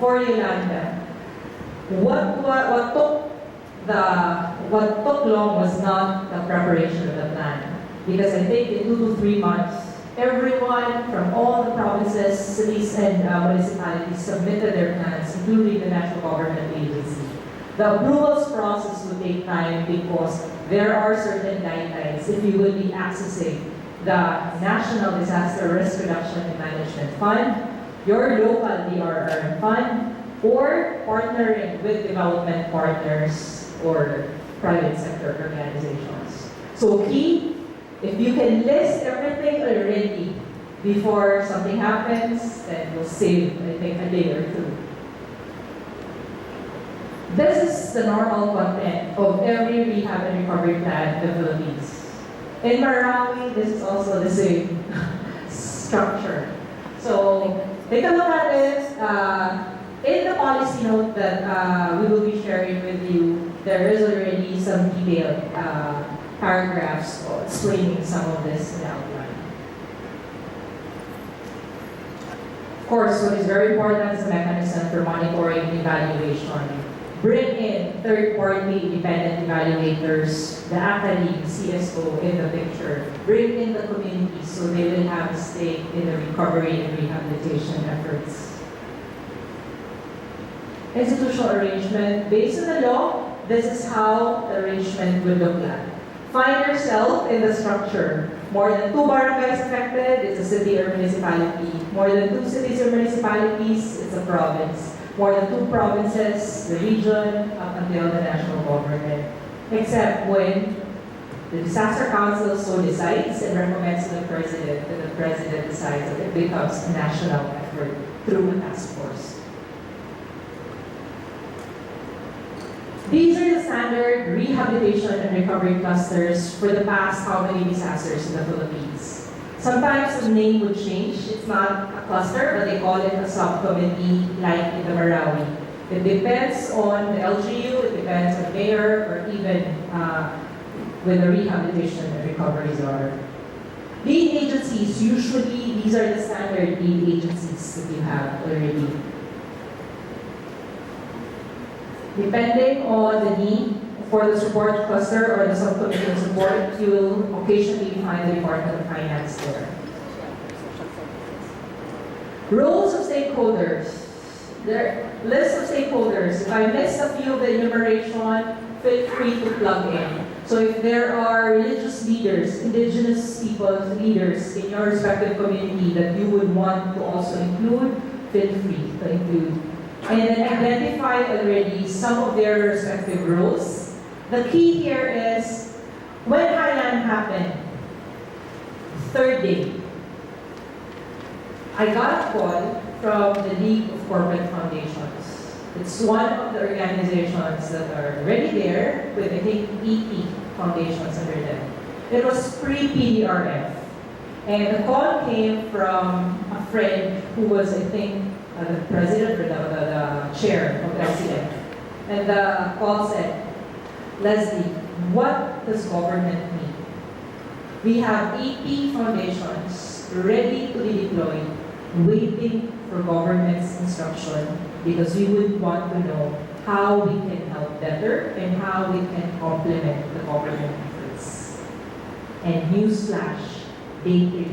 for Yolanda, what took long was not the preparation of the plan, because I think in 2 to 3 months, everyone from all the provinces, cities, and municipalities submitted their plans, including the national government agency. The approvals process will take time because there are certain guidelines if you will be accessing the National Disaster Risk Reduction and Management Fund, your local DRR fund, or partnering with development partners or private sector organizations. So key, if you can list everything already before something happens, then you'll save, I think, a day or two. This is the normal content of every rehab and recovery plan in the Philippines. In Marawi, this is also the same structure. So take a look at this. In the policy note that we will be sharing with you, there is already some detailed paragraphs explaining some of this in outline. Of course, what is very important is the mechanism for monitoring and evaluation. Bring in third-party independent evaluators, the academy, CSO in the picture. Bring in the community so they will have a stake in the recovery and rehabilitation efforts. Institutional arrangement. Based on the law, this is how the arrangement will look like. Find yourself in the structure. More than 2 barangays affected, it's a city or municipality. More than 2 cities or municipalities, it's a province. More than 2 provinces, the region, up until the national government. Except when the Disaster Council so decides and recommends to the President, and the President decides that it becomes a national effort through a task force. These are the standard rehabilitation and recovery clusters for the past how many disasters in the Philippines. Sometimes the name would change. It's not a cluster, but they call it a subcommittee like in the Marawi. It depends on the LGU, it depends on mayor, or even when the rehabilitation and recoveries are. Lead agencies, usually these are the standard lead agencies that you have already. Depending on the need for the support cluster or the subcommittee of support, you will occasionally find the Department of Finance there. Roles of stakeholders. There list of stakeholders. If I missed a few of the enumeration, feel free to plug in. So if there are religious leaders, indigenous people leaders in your respective community that you would want to also include, feel free to include. And then identify already some of their respective roles. The key here is, when Haiyan happened, 3rd day, I got a call from the League of Corporate Foundations. It's one of the organizations that are already there with, I think, 80 foundations under them. It was pre-PDRF. And the call came from a friend who was, I think, the president or the chair of LCF. And the call said, Lesley, what does government need? We have 80 foundations ready to be deployed, waiting for government's instruction, because we would want to know how we can help better and how we can complement the government efforts. And newsflash, day 3.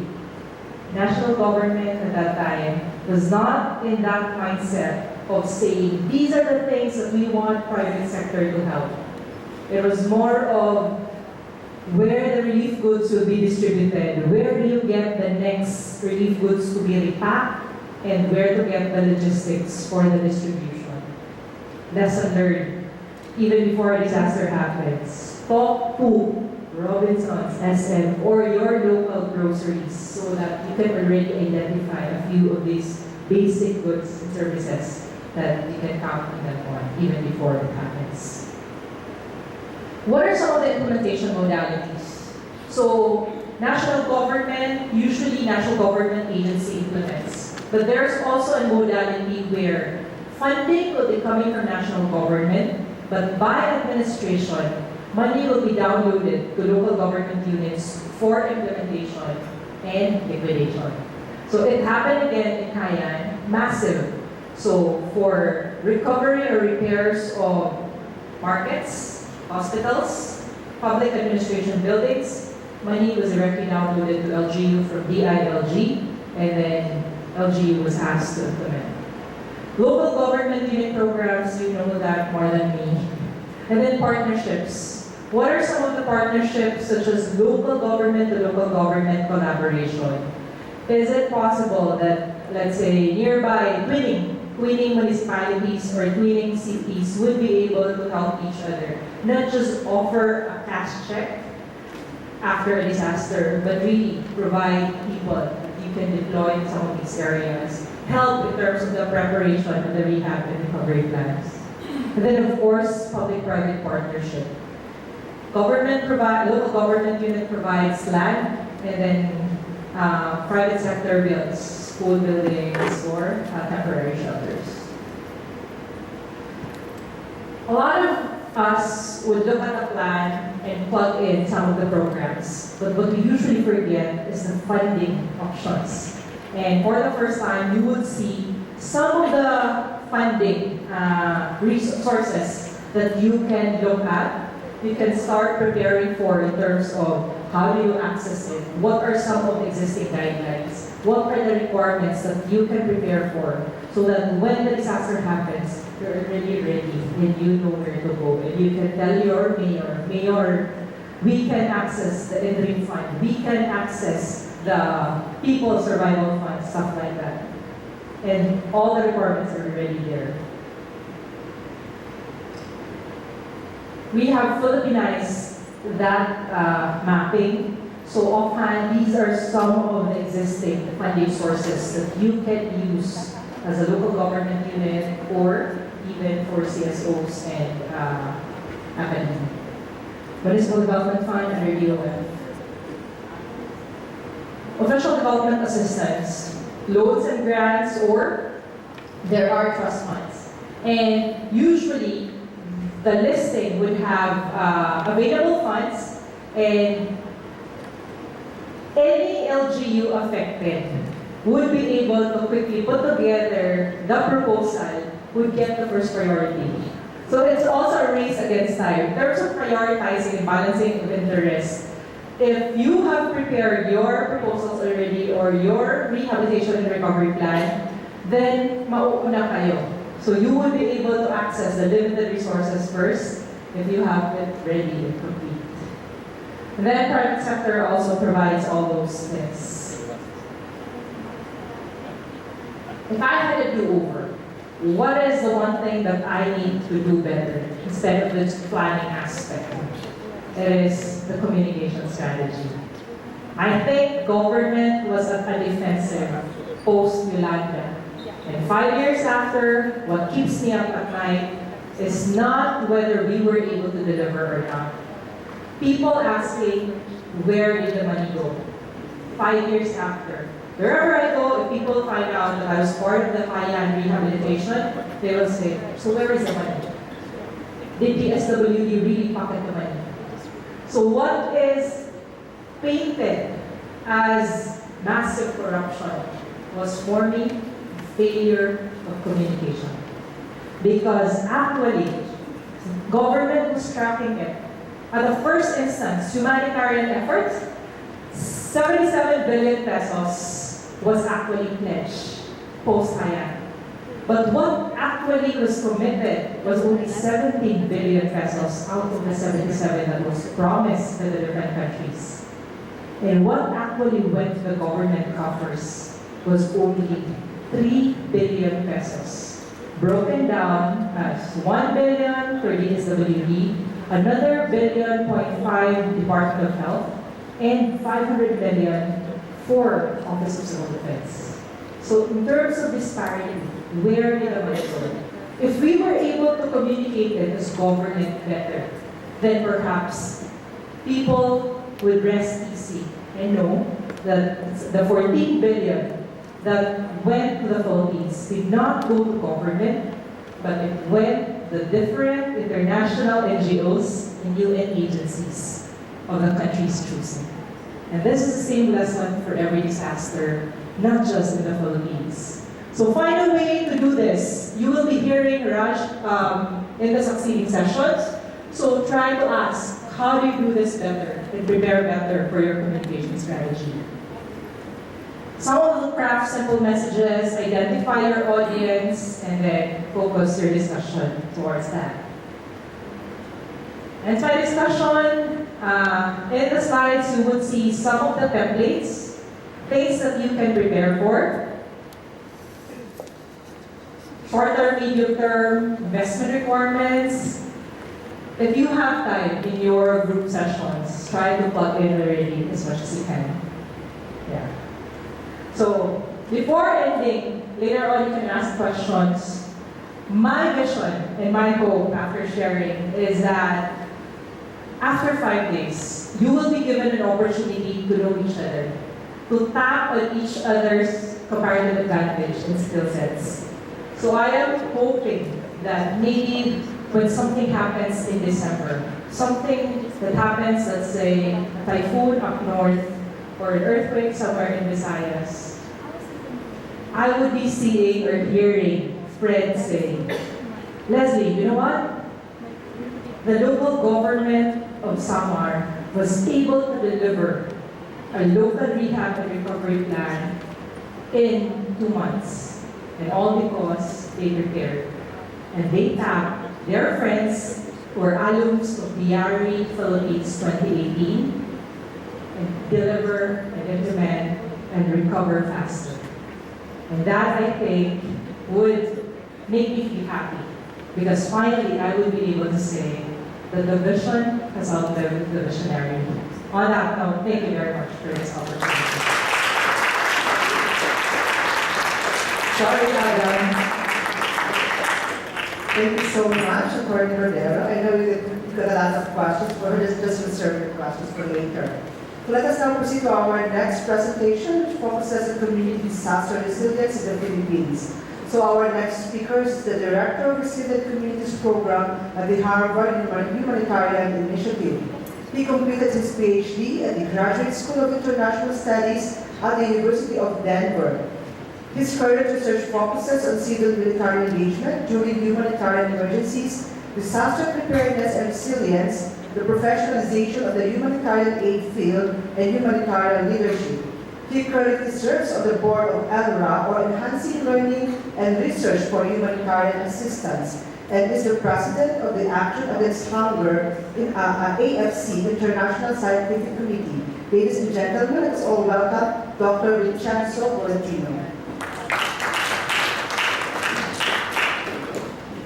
National government at that time was not in that mindset of saying, these are the things that we want private sector to help. It was more of where the relief goods will be distributed, where do you get the next relief goods to be repacked, and where to get the logistics for the distribution. Lesson learned, even before a disaster happens. Talk to Robinsons, SM, or your local groceries so that you can already identify a few of these basic goods and services that you can count on that one, even before it happens. What are some of the implementation modalities? So, national government, usually national government agency implements. But there's also a modality where funding will be coming from national government, but by administration, money will be downloaded to local government units for implementation and liquidation. So it happened again in Haiyan, massive. So for recovery or repairs of markets, hospitals, public administration buildings, money was directly downloaded to LGU from DILG, and then LGU was asked to implement. Local government unit programs, you know that more than me. And then partnerships. What are some of the partnerships, such as local government to local government collaboration? Is it possible that, let's say, nearby twinning municipalities or twinning cities would be able to help each other? Not just offer a cash check after a disaster, but really provide people that you can deploy in some of these areas. Help in terms of the preparation of the rehab and recovery plans. And then, of course, public-private partnership. Local government unit provides land, and then private sector builds school buildings or temporary shelters. A lot of us would look at a plan and plug in some of the programs, but what we usually forget is the funding options. And for the first time, you would see some of the funding resources that you can look at. You can start preparing for in terms of how do you access it, what are some of the existing guidelines, what are the requirements that you can prepare for, so that when the disaster happens, you're already ready and you know where to go. And you can tell your mayor, we can access the interim fund, we can access the people survival fund, stuff like that. And all the requirements are already there. We have Philippinized that mapping. So offhand, these are some of the existing funding sources that you can use as a local government unit or even for CSOs and academy. Municipal Development Fund under DOF. Official Development Assistance, loans and grants, or there are trust funds. And usually, the listing would have available funds, and any LGU affected would be able to quickly put together the proposal, would get the first priority. So it's also a race against time. In terms of prioritizing and balancing of interest, if you have prepared your proposals already or your rehabilitation and recovery plan, then mauuna kayo. So you would be able to access the limited resources first if you have it ready and complete. And then private sector also provides all those things. If I had a do-over, what is the one thing that I need to do better instead of this planning aspect? It is the communication strategy. I think government was at a defensive post-Yolanda. And 5 years after, what keeps me up at night is not whether we were able to deliver or not. People asking, where did the money go? 5 years after. Wherever I go, if people find out that I was part of the Kayan rehabilitation, they will say, so where is the money? Did the SWD really pocket the money? So what is painted as massive corruption was for me failure of communication. Because actually, government was tracking it. At the first instance, humanitarian efforts, 77 billion pesos was actually pledged post-Hayan. But what actually was committed was only 17 billion pesos out of the 77 that was promised to the different countries. And what actually went to the government coffers was only 3 billion pesos, broken down as 1 billion for the SWD, another 1.5 Department of Health, and 500 million for Office of Civil Defense. So in terms of disparity, where did the money go? If we were able to communicate it as government better, then perhaps people would rest easy and know that the 14 billion that went to the Philippines did not go to government, but it went to the different international NGOs and UN agencies of the country's choosing. And this is the same lesson for every disaster, not just in the Philippines. So find a way to do this. You will be hearing Raj in the succeeding sessions. So try to ask, how do you do this better and prepare better for your communication strategy? Some of the craft simple messages, identify your audience, and then focus your discussion towards that. And by discussion, in the slides you would see some of the templates, things that you can prepare for. Short-term, medium-term, investment requirements. If you have time in your group sessions, try to plug in already as much as you can. Yeah. So, before ending, later on you can ask questions. My vision and my hope after sharing is that after 5 days, you will be given an opportunity to know each other, to tap on each other's comparative advantage and skill sets. So I am hoping that maybe when something happens in December, something that happens, let's say, a typhoon up north, or an earthquake somewhere in Visayas, I would be seeing or hearing friends saying, Lesley, you know what? The local government of Samar was able to deliver a local rehab and recovery plan in 2 months. And all because they prepared. And they tapped their friends who are alums of BIARI Philippines 2018 and deliver and implement and recover faster. And that, I think, would make me feel happy. Because finally, I would be able to say that the vision has outlived the visionary. On that note, thank you very much for this opportunity. Sorry, Adam. Thank you so much, Cordero. I know you've got a lot of questions for her. Just reserve your questions for later. So let us now proceed to our next presentation, which focuses on community disaster resilience in the Philippines. So our next speaker is the Director of Resilient Communities Program at the Harvard Humanitarian Initiative. He completed his PhD at the Graduate School of International Studies at the University of Denver. His current research focuses on civil-military engagement during humanitarian emergencies, disaster preparedness and resilience, the professionalization of the humanitarian aid field, and humanitarian leadership. He currently serves on the board of ELRA, or Enhancing Learning and Research for Humanitarian Assistance, and is the president of the Action Against Hunger in AFC, International Scientific Committee. Ladies and gentlemen, let's all welcome Dr. Vincenzo Bollettino.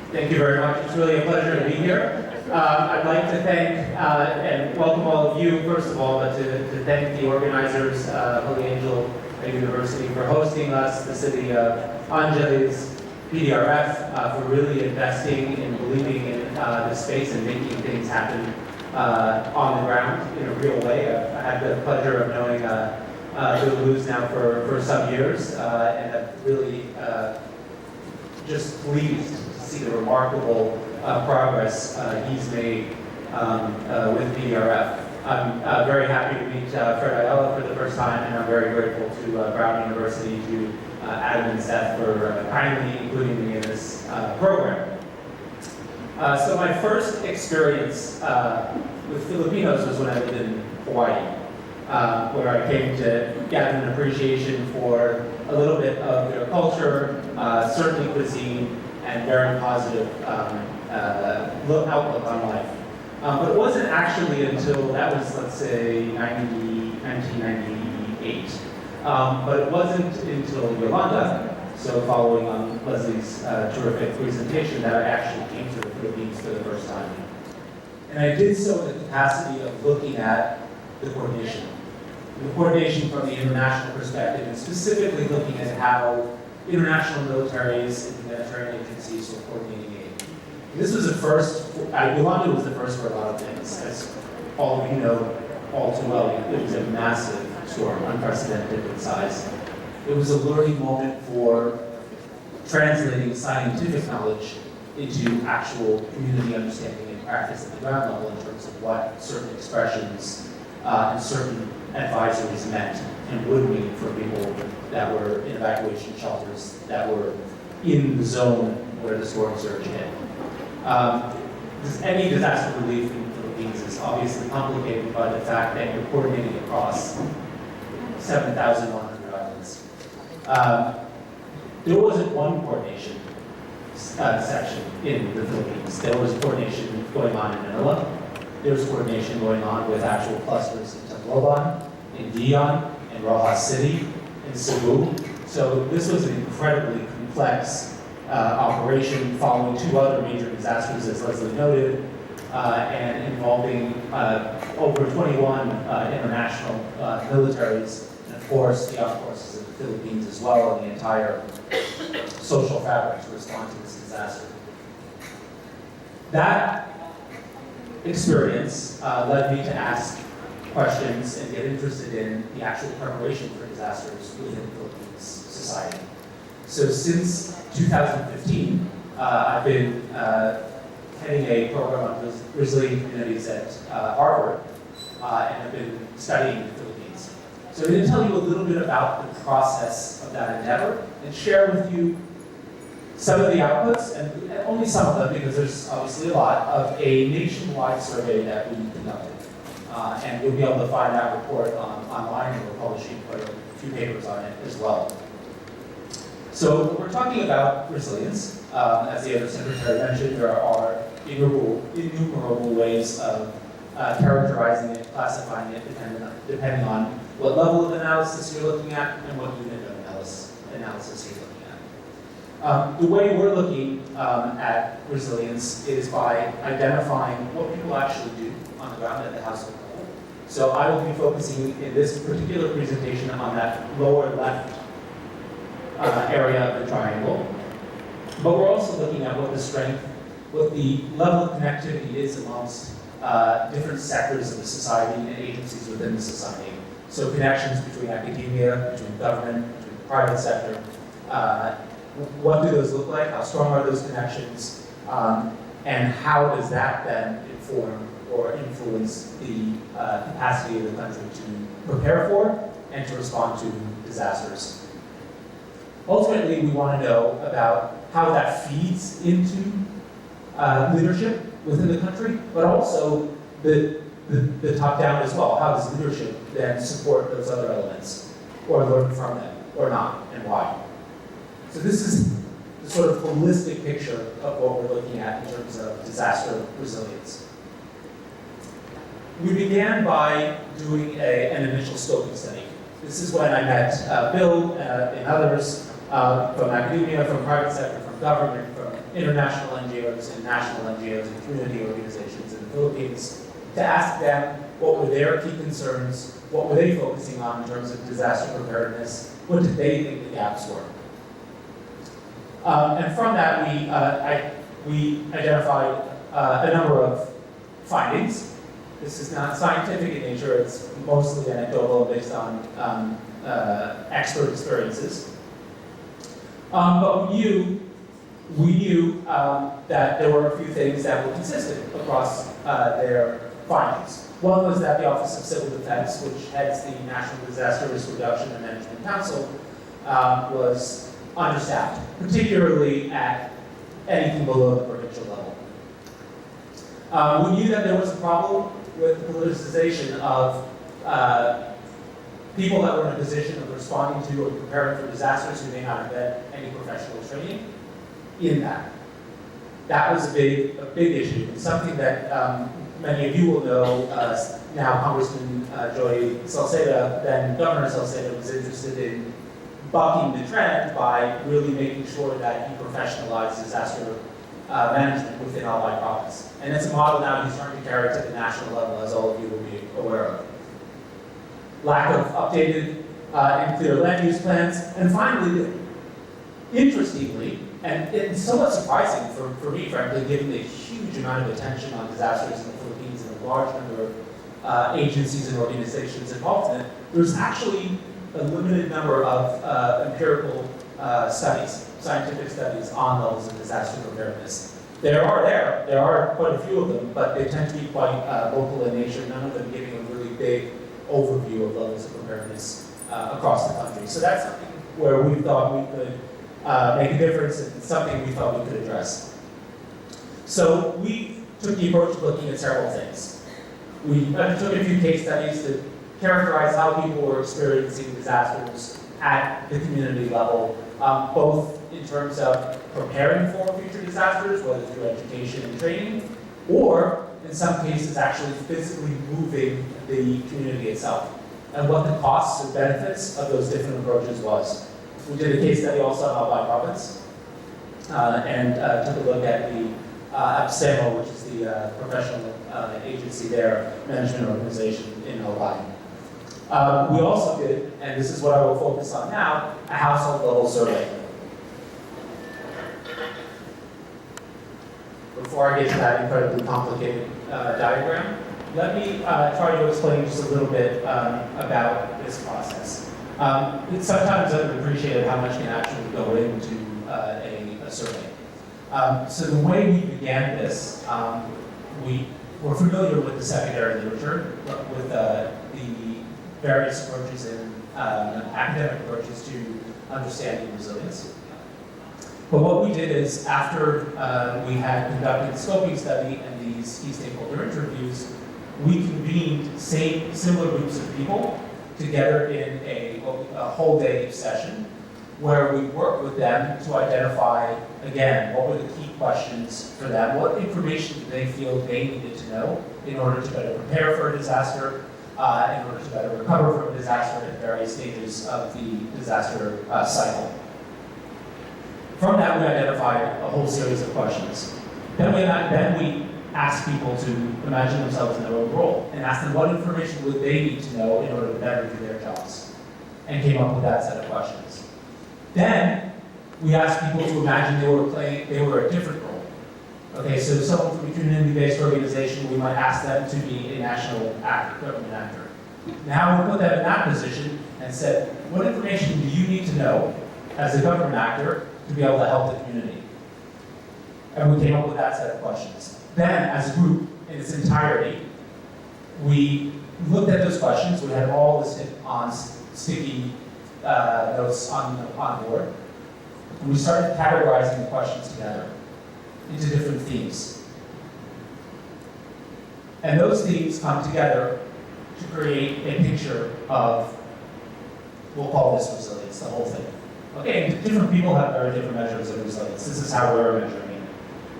Thank you very much. It's really a pleasure to be here. I'd like to thank and welcome all of you, first of all, but to thank the organizers, Holy Angel University, for hosting us, the city of Angeles, PDRF, for really investing and believing in this space and making things happen on the ground in a real way. I had the pleasure of knowing Bill Luz now for some years, and I'm really just pleased to see the remarkable progress he's made with PDRF. I'm very happy to meet Fred Ayala for the first time, and I'm very grateful to Brown University, to Adam and Seth for kindly including me in this program. So my first experience with Filipinos was when I lived in Hawaii, where I came to get an appreciation for a little bit of their culture, certainly cuisine, and very positive outlook on life. But it wasn't actually until, that was, let's say, 1998. But it wasn't until Yolanda, so following on Lesley's terrific presentation, that I actually came to the Philippines for the first time. And I did so in the capacity of looking at the coordination. The coordination from the international perspective, and specifically looking at how international militaries and humanitarian agencies were coordinating aid. This was the first, Yolanda was the first for a lot of things. As all of you know all too well, it was a massive storm, unprecedented in size. It was a learning moment for translating scientific knowledge into actual community understanding and practice at the ground level in terms of what certain expressions and certain advisories meant and would mean for people that were in evacuation shelters that were in the zone where the storm surge hit. Any disaster relief in the Philippines is obviously complicated by the fact that you're coordinating across 7,100 islands. There wasn't one coordination section in the Philippines. There was coordination going on in Manila. There was coordination going on with actual clusters in Tacloban, in Dion, in Rojas City, in Cebu. So this was an incredibly complex operation following two other major disasters, as Lesley noted, and involving over 21 international militaries, and of course the armed forces of the Philippines as well, and the entire social fabric to respond to this disaster. That experience led me to ask questions and get interested in the actual preparation for disasters within Philippines society. So since 2015, I've been heading a program on resilient communities at Harvard, and I've been studying the Philippines. So I'm going to tell you a little bit about the process of that endeavor and share with you some of the outputs, and only some of them because there's obviously a lot, of a nationwide survey that we conducted. And you'll be able to find that report online, and we're publishing quite a few papers on it as well. So we're talking about resilience. As the other secretary mentioned, there are innumerable ways of characterizing it, classifying it, depending on what level of analysis you're looking at and what unit of analysis you're looking at. The way we're looking at resilience is by identifying what people actually do on the ground at the household level. So I will be focusing in this particular presentation on that lower left area of the triangle. But we're also looking at what the level of connectivity is amongst different sectors of the society and agencies within the society. So connections between academia, between government, between the private sector. What do those look like? How strong are those connections? And how does that then inform or influence the capacity of the country to prepare for and to respond to disasters? Ultimately, we want to know about how that feeds into leadership within the country, but also the top-down as well. How does leadership then support those other elements, or learn from them, or not, and why? So this is the sort of holistic picture of what we're looking at in terms of disaster resilience. We began by doing an initial scoping study. This is when I met Bill and others from academia, from private sector, from government, from international NGOs and national NGOs and community organizations in the Philippines to ask them what were their key concerns, what were they focusing on in terms of disaster preparedness, what did they think the gaps were. And from that, we identified a number of findings. This is not scientific in nature, it's mostly anecdotal based on expert experiences. But we knew that there were a few things that were consistent across their findings. One was that the Office of Civil Defense, which heads the National Disaster Risk Reduction and Management Council, was understaffed, particularly at anything below the provincial level. We knew that there was a problem with the politicization of people that were in a position of responding to or preparing for disasters who may not have had any professional training in that. That was a big issue, and something that many of you will know. Now Congressman Joey Salceda, then Governor Salceda, was interested in bucking the trend by really making sure that he professionalized disaster management within Albay province. And it's a model now he's trying to carry to the national level, as all of you will be aware of. Lack of updated and clear land use plans. And finally, interestingly, and it's somewhat surprising for me, frankly, given the huge amount of attention on disasters in the Philippines and a large number of agencies and organizations involved in it, there's actually a limited number of empirical studies, scientific studies on levels of disaster preparedness. There are quite a few of them, but they tend to be quite local in nature, none of them giving a really big overview of levels of preparedness across the country. So that's something where we thought we could make a difference and something we thought we could address. So we took the approach of looking at several things. We undertook a few case studies to characterize how people were experiencing disasters at the community level, both in terms of preparing for future disasters, whether through education and training, or in some cases actually physically moving the community itself, and what the costs and benefits of those different approaches was. We did a case study also on Alpine Province, and took a look at the APSEMO, which is the professional agency there, management organization in Hawaii. We also did, and this is what I will focus on now, a household level survey. Before I get to that incredibly complicated diagram, let me try to explain just a little bit about this process. It's sometimes underappreciated how much can actually go into a survey. So the way we began this, we were familiar with the secondary literature, with the various approaches and academic approaches to understanding resilience. But what we did is, after we had conducted the scoping study and these key stakeholder interviews, we convened similar groups of people together in a whole day session where we worked with them to identify, again, what were the key questions for them, what information did they feel they needed to know in order to better prepare for a disaster, in order to better recover from a disaster at various stages of the disaster cycle. From that, we identified a whole series of questions. Then we asked people to imagine themselves in their own role and asked them what information would they need to know in order to better do their jobs, and came up with that set of questions. Then we asked people to imagine they were a different role. Okay, so someone from a community-based organization, we might ask them to be a national government actor. Now we put them in that position and said, what information do you need to know as a government actor to be able to help the community? And we came up with that set of questions. Then, as a group, in its entirety, we looked at those questions. We had them all listed on sticky notes on board. And we started categorizing the questions together into different themes. And those themes come together to create a picture of, we'll call this resilience, the whole thing. Okay, different people have very different measures of resilience. This is how we're measuring it.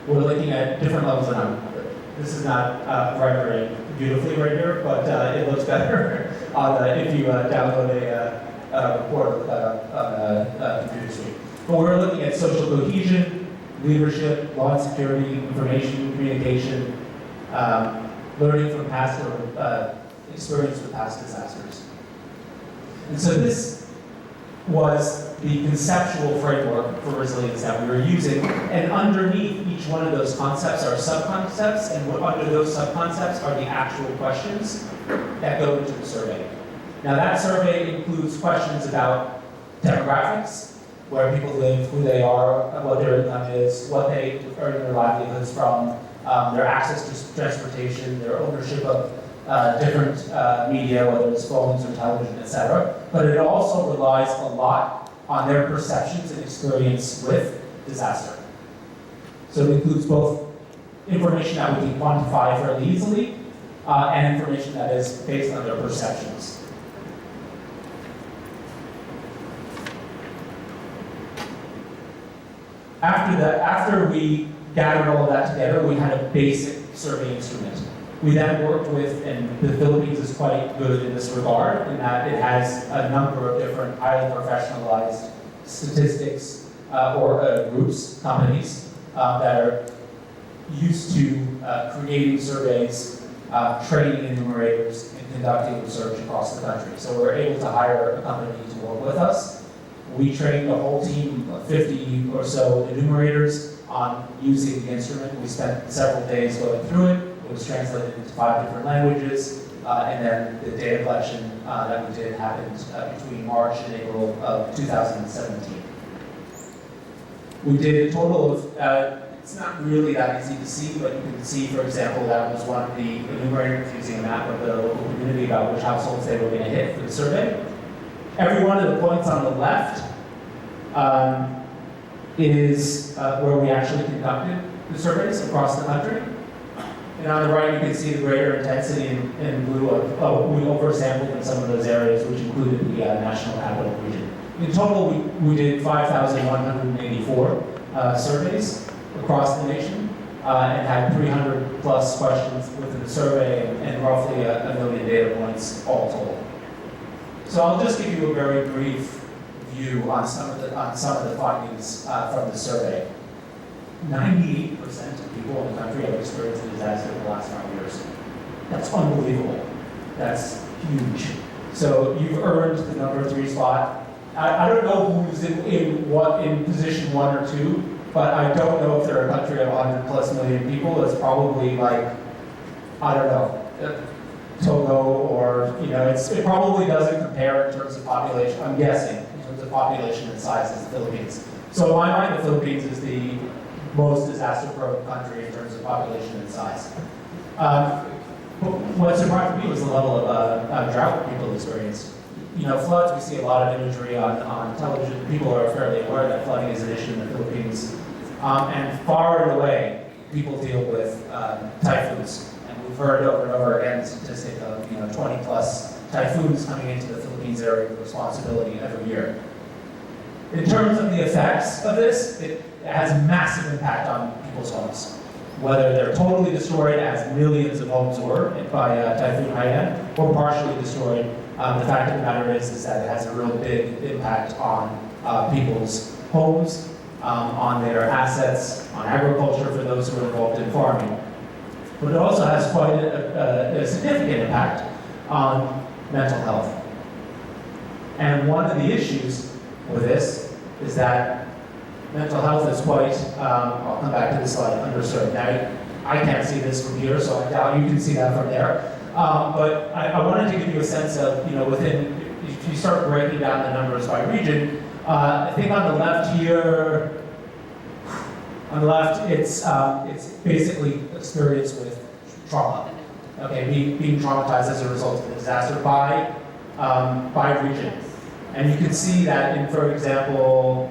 We're looking at different levels of 100. This is not rendering beautifully right here, but it looks better if you download a report or look at a computer screen. But we're looking at social cohesion, leadership, law and security, information, communication, learning from past or experience with past disasters. And so this was the conceptual framework for resilience that we were using, and underneath each one of those concepts are sub-concepts, and under those sub-concepts are the actual questions that go into the survey. Now that survey includes questions about demographics, where people live, who they are, what their income is, what they earn their livelihoods from, their access to transportation, their ownership of different media, whether it's phones or television, etc. But it also relies a lot on their perceptions and experience with disaster. So it includes both information that we can quantify fairly easily and information that is based on their perceptions. After we gathered all of that together, we had a basic survey instrument. We then worked with, and the Philippines is quite good in this regard, in that it has a number of different highly professionalized statistics or groups, companies, that are used to creating surveys, training enumerators, and conducting research across the country. So we're able to hire a company to work with us. We trained a whole team of 50 or so enumerators on using the instrument. We spent several days going through it. It was translated into 5 different languages, and then the data collection that we did happened between March and April of 2017. We did a total of, it's not really that easy to see, but you can see, for example, that was one of the enumerators using a map of the local community about which households they were going to hit for the survey. Every one of the points on the left is where we actually conducted the surveys across the country. And on the right, you can see the greater intensity in blue of we oversampled in some of those areas, which included the National Capital Region. In total, we did 5,184 surveys across the nation and had 300 plus questions within the survey and roughly a million data points all told. So I'll just give you a very brief view on some of the findings from the survey. 98% of people in the country have experienced a disaster in the last 5 years. That's unbelievable. That's huge. So you've earned the number 3 spot. I don't know who's in position 1 or 2, but I don't know if they're a country of 100 plus million people. It's probably like, I don't know, Togo or, it probably doesn't compare in terms of population, I'm guessing, in terms of population and size as the Philippines. So in my mind, the Philippines is the most disaster-prone country in terms of population and size. What surprised me was the level of drought people experienced. Floods, we see a lot of imagery on television. People are fairly aware that flooding is an issue in the Philippines. And far and away, people deal with typhoons. And we've heard over and over again the statistic of 20 plus typhoons coming into the Philippines area of responsibility every year. In terms of the effects of this, it has massive impact on people's homes. Whether they're totally destroyed, as millions of homes were by Typhoon Haiyan, or partially destroyed, the fact of the matter is that it has a real big impact on people's homes, on their assets, on agriculture for those who are involved in farming. But it also has quite a significant impact on mental health. And one of the issues with this is that mental health is quite, I'll come back to this slide, underserved. Now, I can't see this from here, so I doubt you can see that from there. But I wanted to give you a sense of, if you start breaking down the numbers by region, I think on the left here, it's basically experience with trauma. Okay, being traumatized as a result of the disaster by region. And you can see that in, for example,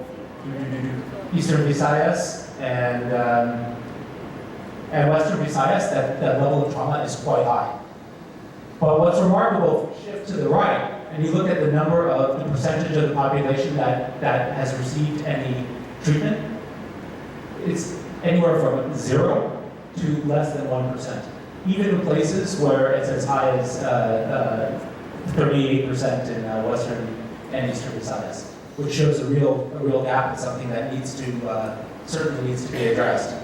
Eastern Visayas and Western Visayas, that level of trauma is quite high. But what's remarkable, if you shift to the right, and you look at the number of the percentage of the population that has received any treatment, it's anywhere from 0 to less than 1%. Even in places where it's as high as 38% in Western and Eastern Visayas, which shows a real gap and something that certainly needs to be addressed.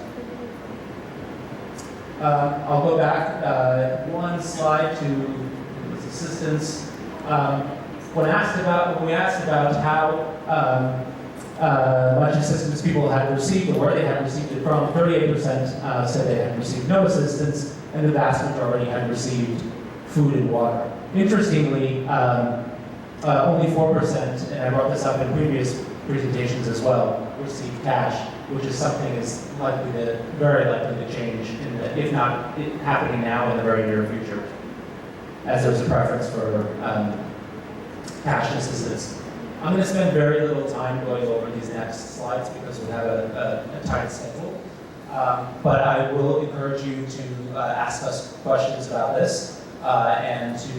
I'll go back one slide to assistance. When we asked about how much assistance people had received or where they had received it from, 38% said they had received no assistance, and the vast majority had received food and water. Interestingly, only 4%, and I brought this up in previous presentations as well, received cash, which is something is very likely to change, if not happening now, in the very near future, as there's a preference for cash assistance. I'm going to spend very little time going over these next slides because we have a tight schedule, but I will encourage you to ask us questions about this and to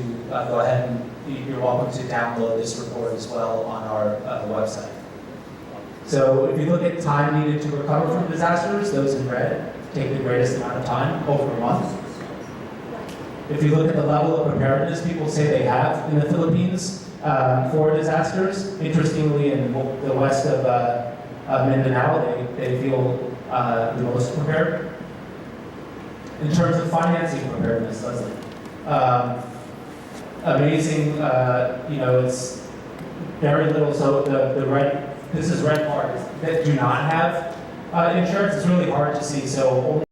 go ahead and you're welcome to download this report as well on our website. So if you look at time needed to recover from disasters, those in red take the greatest amount of time, over a month. If you look at the level of preparedness people say they have in the Philippines for disasters, interestingly in the west of Mindanao, they feel the most prepared. In terms of financing preparedness, Lesley, amazing, it's very little, so this is red part, that do not have insurance. It's really hard to see, so